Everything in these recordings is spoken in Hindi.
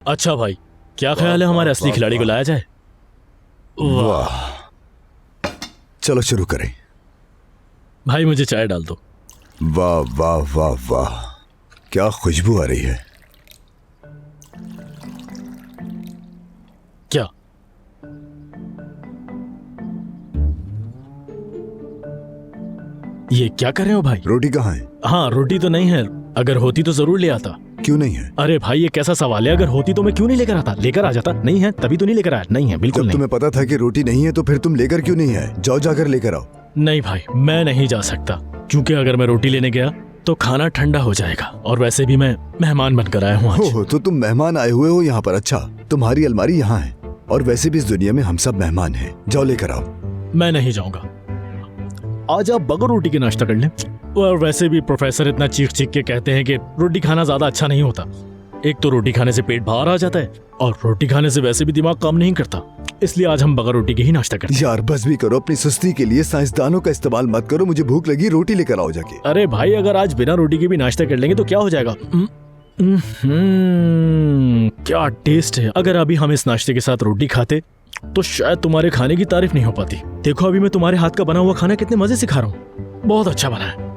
अच्छा भाई, क्या ख्याल है हमारे असली खिलाड़ी को लाया जाए? वाह, चलो शुरू करें। भाई मुझे चाय डाल दो। वाह वाह वाह वाह, क्या खुशबू आ रही है। क्या? ये क्या कर रहे हो भाई? रोटी कहाँ है? हाँ, रोटी तो नहीं है, अगर होती तो जरूर ले आता। क्यों नहीं है? अरे भाई ये कैसा सवाल है, अगर होती तो मैं क्यों नहीं लेकर आता? लेकर आ जाता। नहीं है तभी तो नहीं लेकर आया। नहीं है, बिल्कुल जब नहीं। तुम्हें पता था कि रोटी नहीं है तो फिर तुम लेकर क्यों नहीं आए? जाओ जाकर लेकर आओ। नहीं भाई, मैं नहीं जा सकता, क्योंकि अगर मैं रोटी लेने गया तो खाना ठंडा हो जाएगा, और वैसे भी मैं मेहमान बनकर आया हूँ आज। हो तो तुम मेहमान आए हुए हो यहाँ पर। अच्छा, तुम्हारी अलमारी यहाँ है, और वैसे भी इस दुनिया में हम सब मेहमान हैं। जाओ लेकर आओ। मैं नहीं जाऊंगा, आज आप बगैर रोटी के नाश्ता कर लें। और वैसे भी प्रोफेसर इतना चीख चीख के कहते हैं कि रोटी खाना ज्यादा अच्छा नहीं होता। एक तो रोटी खाने से पेट बाहर आ जाता है, और रोटी खाने से वैसे भी दिमाग काम नहीं करता, इसलिए आज हम बगैर रोटी के ही नाश्ता करते हैं। यार बस भी करो, अपनी सुस्ती के लिए साइंसदानों का इस्तेमाल मत करो। मुझे भूख लगी, रोटी लेकर आओ जाके। अरे भाई, अगर आज बिना रोटी के भी नाश्ता कर लेंगे तो क्या हो जाएगा? क्या टेस्ट है। अगर अभी हम इस नाश्ते के साथ रोटी खाते तो शायद तुम्हारे खाने की तारीफ नहीं हो पाती। देखो अभी मैं तुम्हारे हाथ का बना हुआ खाना कितने मजे से खा रहा हूँ, बहुत अच्छा बना है।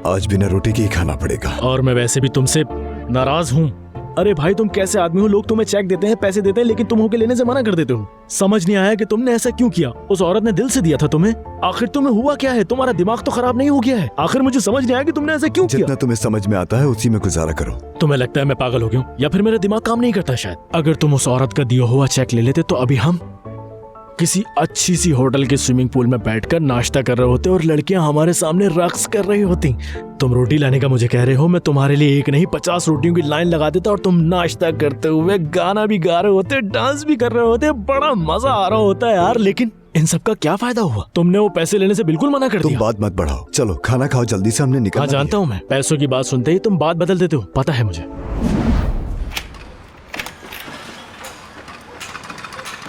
आज बिना रोटी के ही खाना पड़ेगा। और मैं वैसे भी तुमसे नाराज हूँ। अरे भाई तुम कैसे आदमी हो, लोग तुम्हें चेक देते हैं, पैसे देते हैं, लेकिन तुम होके लेने से मना कर देते हो। समझ नहीं आया कि तुमने ऐसा क्यों किया। उस औरत ने दिल से दिया था तुम्हें, आखिर तुम्हें हुआ क्या है? तुम्हारा दिमाग तो खराब नहीं हो गया है? आखिर मुझे समझ नहीं आया कि तुमने ऐसा क्यों किया। जितना तुम्हें समझ में आता है उसी में गुजारा करो। तुम्हें लगता है मैं पागल हो गया हूँ, या फिर मेरा दिमाग काम नहीं करता शायद। अगर तुम उस औरत का दिया हुआ चेक ले लेते तो अभी हम किसी अच्छी सी होटल के स्विमिंग पूल में बैठकर नाश्ता कर रहे होते और लड़कियां हमारे सामने रक्स कर रही होती। तुम रोटी लाने का मुझे कह रहे हो, मैं तुम्हारे लिए एक नहीं 50 रोटियों की लाइन लगा देता, और तुम नाश्ता करते हुए गाना भी गा रहे होते, डांस भी कर रहे होते, बड़ा मजा आ रहा होता है यार। लेकिन इन सब का क्या फायदा हुआ? तुमने वो पैसे लेने से बिल्कुल मना कर तुम दिया। बात मत बढ़ाओ, चलो खाना खाओ जल्दी से, हमने निकलना हाँ जानता हूँ मैं, पैसों की बात सुनते ही तुम बात बदल देते हो, पता है मुझे।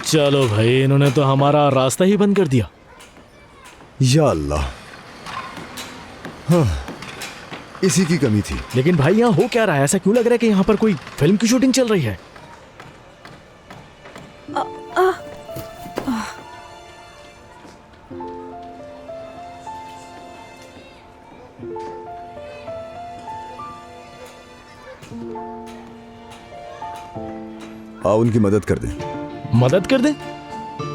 चलो भाई, इन्होंने तो हमारा रास्ता ही बंद कर दिया। या अल्लाह, हाँ, इसी की कमी थी। लेकिन भाई यहाँ हो क्या रहा है? ऐसा क्यों लग रहा है कि यहाँ पर कोई फिल्म की शूटिंग चल रही है? आओ उनकी मदद कर दें। मदद कर दे?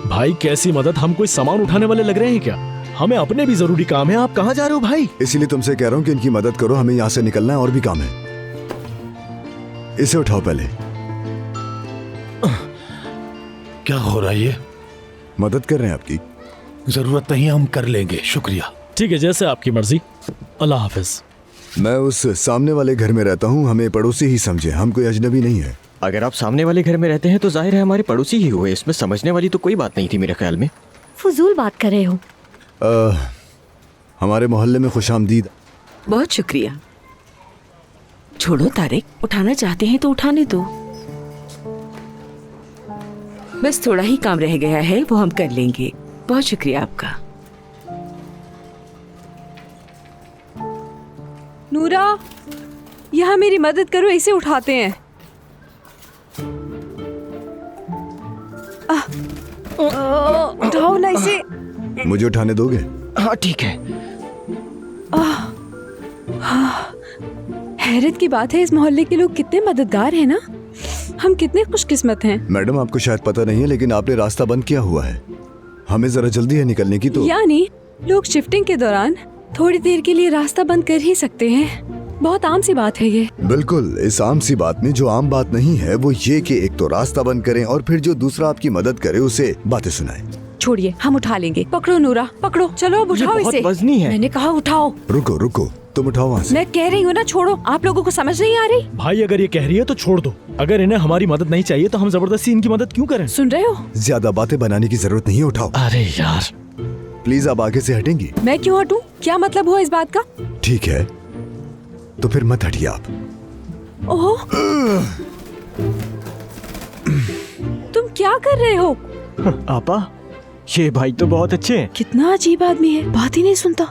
भाई कैसी मदद? हम कोई सामान उठाने वाले लग रहे हैं क्या? हमें अपने भी जरूरी काम है। आप कहाँ जा रहे हो भाई? इसीलिए तुमसे कह रहा हूँ कि इनकी मदद करो, हमें यहाँ से निकलना है और भी काम है। इसे उठाओ पहले। क्या हो रहा है ये? मदद कर रहे हैं आपकी। जरूरत नहीं, हम कर लेंगे, शुक्रिया। ठीक है, जैसे आपकी मर्जी। अल्लाह हाफिज। मैं उस सामने वाले घर में रहता हूँ, हमें पड़ोसी ही समझे, हम कोई अजनबी नहीं है। अगर आप सामने वाले घर में रहते हैं तो जाहिर है हमारे पड़ोसी ही हुए, इसमें समझने वाली तो कोई बात नहीं थी मेरे ख्याल में। फजूल बात कर रहे हो। हमारे मोहल्ले में खुशामदीद। बहुत शुक्रिया। छोड़ो तारिक, उठाना चाहते हैं तो उठाने दो। बस थोड़ा ही काम रह गया है, वो हम कर लेंगे। बहुत शुक्रिया आपका। नूरा, यहाँ मेरी मदद करो, इसे उठाते हैं। उठाओ ना इसे। मुझे उठाने दोगे? हाँ ठीक है। हैरत की बात है, इस मोहल्ले के लोग कितने मददगार हैं ना। हम कितने खुशकिस्मत हैं। मैडम आपको शायद पता नहीं है, लेकिन आपने रास्ता बंद किया हुआ है। हमें जरा जल्दी है निकलने की। तो यानी लोग शिफ्टिंग के दौरान थोड़ी देर के लिए रास्ता बंद कर ही सकते हैं। बहुत आम सी बात है ये। बिल्कुल, इस आम सी बात में जो आम बात नहीं है वो ये कि एक तो रास्ता बंद करें और फिर जो दूसरा आपकी मदद करे उसे बातें सुनाएं। छोड़िए, हम उठा लेंगे। पकड़ो नूरा, पकड़ो। चलो अब उठाओ बहुत इसे। वजनी है। मैंने कहा उठाओ। रुको रुको, तुम उठाओ वहाँ से। मैं कह रही हूँ ना, छोड़ो। आप लोगों को समझ नहीं आ रही? भाई अगर ये कह रही है तो छोड़ दो। अगर इन्हें हमारी मदद नहीं चाहिए तो हम जबरदस्ती इनकी मदद क्यों करें? सुन रहे हो? ज्यादा बातें बनाने की जरूरत नहीं है, उठाओ। अरे यार, प्लीज आप आगे से हटेंगी? मैं क्यों हटूं? क्या मतलब हुआ इस बात का? ठीक है, तो फिर मत हटिए आप। ओह, तुम क्या कर रहे हो? आपा, ये भाई तो बहुत अच्छे हैं। कितना अजीब आदमी है, बात ही नहीं सुनता।